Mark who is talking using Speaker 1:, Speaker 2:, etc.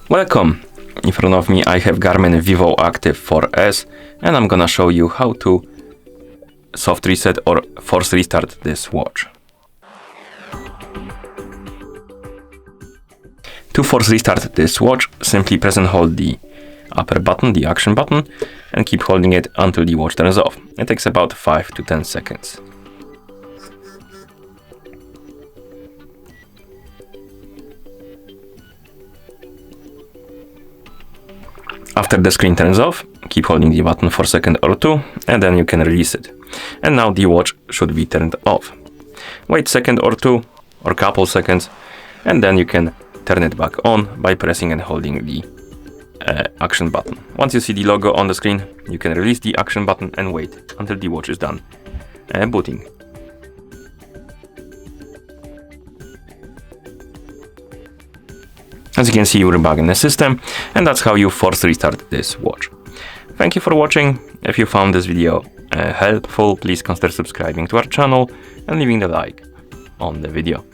Speaker 1: Welcome! In front of me I have GARMIN Vivoactive 4S and I'm gonna show you how to soft reset or force restart this watch. To force restart this watch, simply press and hold the upper button, the action button, and keep holding it until the watch turns off. It takes about 5 to 10 seconds. After the screen turns off, keep holding the button for a second or two, and then you can release it. And now the watch should be turned off. Wait a second or two, or couple seconds, and then you can turn it back on by pressing and holding the action button. Once you see the logo on the screen, you can release the action button and wait until the watch is done booting. As you can see, we're back in the system, and that's how you force restart this watch. Thank you for watching. If you found this video helpful, please consider subscribing to our channel and leaving a like on the video.